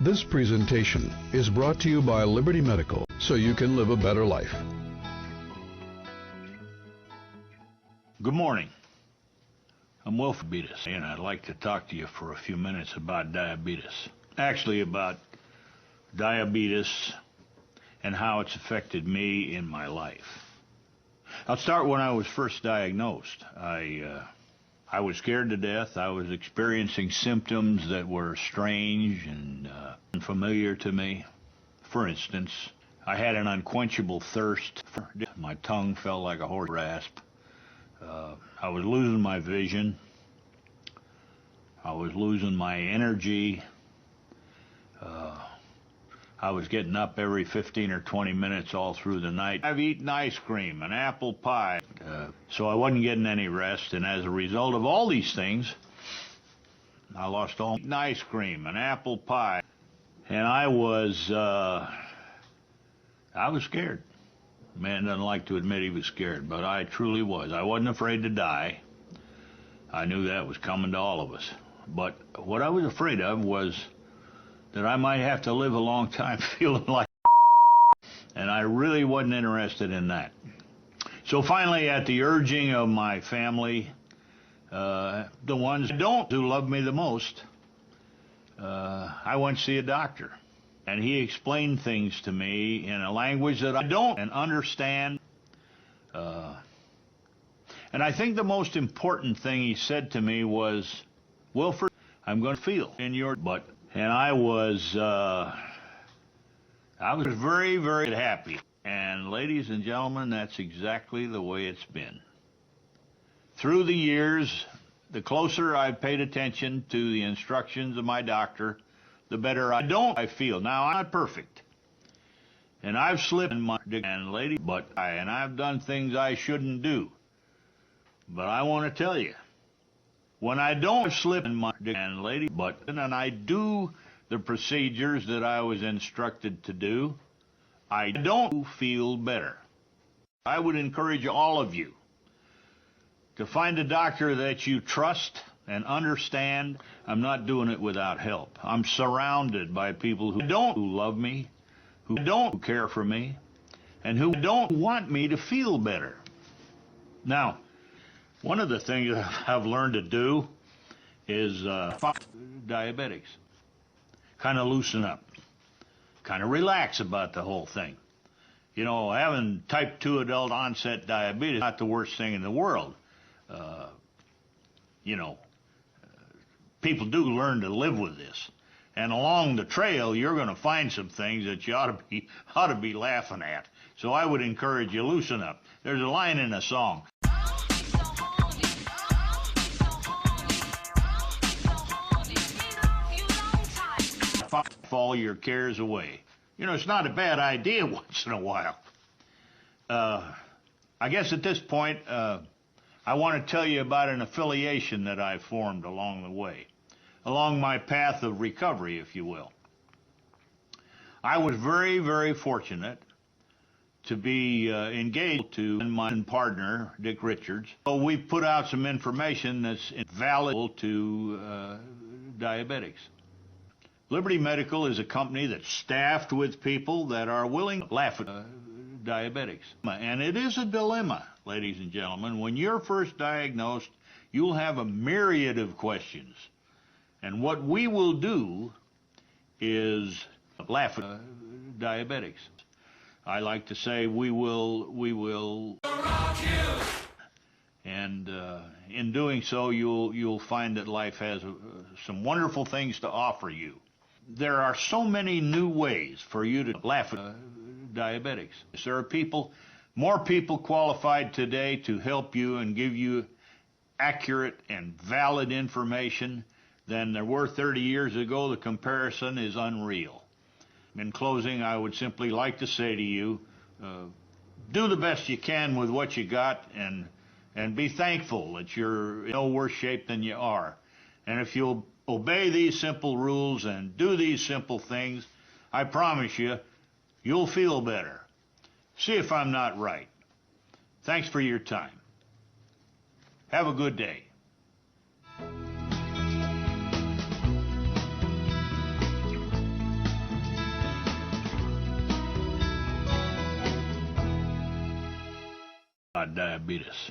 This presentation is brought to you by Liberty Medical, so you can live a better life. Good morning. I'm Wilford Beetus, and I'd like to talk to you for a few minutes about diabetes. Actually, about diabetes and how it's affected me in my life. I'll start when I was first diagnosed. I was scared to death. I was experiencing symptoms that were strange and unfamiliar to me. For instance, I had an unquenchable thirst. My tongue felt like a horse rasp. I was losing my vision. I was losing my energy. I was getting up every 15 or 20 minutes all through the night. I've eaten ice cream and apple pie, so I wasn't getting any rest. And as a result of all these things, I lost all ice cream and apple pie. And I was scared. Man doesn't like to admit he was scared, but I truly was. I wasn't afraid to die. I knew that was coming to all of us. But what I was afraid of was that I might have to live a long time feeling like and I really wasn't interested in that. So finally, at the urging of my family, the ones who love me the most, I went to see a doctor. And he explained things to me in a language that I don't understand. And I think the most important thing he said to me was, Wilford, I'm going to feel in your butt. And I was very, very happy. And ladies and gentlemen, that's exactly the way it's been. Through the years, the closer I've paid attention to the instructions of my doctor, the better I feel. Now, I'm not perfect. And I've slipped in my and I've done things I shouldn't do. But I want to tell you, when I don't slip in my and I do the procedures that I was instructed to do, I don't feel better. I would encourage all of you to find a doctor that you trust and understand. I'm not doing it without help. I'm surrounded by people who love me, who don't care for me, and who don't want me to feel better. Now, one of the things I've learned to do is diabetics. Kind of loosen up. Kind of relax about the whole thing. You know, having type 2 adult onset diabetes is not the worst thing in the world. People do learn to live with this. And along the trail, you're going to find some things that you ought to be laughing at. So I would encourage you, loosen up. There's a line in a song. All your cares away. You know, it's not a bad idea once in a while. I guess at this point, I want to tell you about an affiliation that I formed along the way, along my path of recovery, if you will. I was very, very fortunate to be engaged to my partner, Dick Richards. So we put out some information that's valuable to diabetics. Liberty Medical is a company that's staffed with people that are willing to laugh at diabetics. And it is a dilemma, ladies and gentlemen. When you're first diagnosed, you'll have a myriad of questions. And what we will do is laugh at diabetics. I like to say we will rock you. And in doing so, you'll find that life has some wonderful things to offer you. There are so many new ways for you to laugh at diabetics. There are more people qualified today to help you and give you accurate and valid information than there were 30 years ago. The comparison is unreal. In closing, I would simply like to say to you, do the best you can with what you got, and be thankful that you're in no worse shape than you are. And if you'll obey these simple rules and do these simple things, I promise you, you'll feel better. See if I'm not right. Thanks for your time. Have a good day. about diabetes.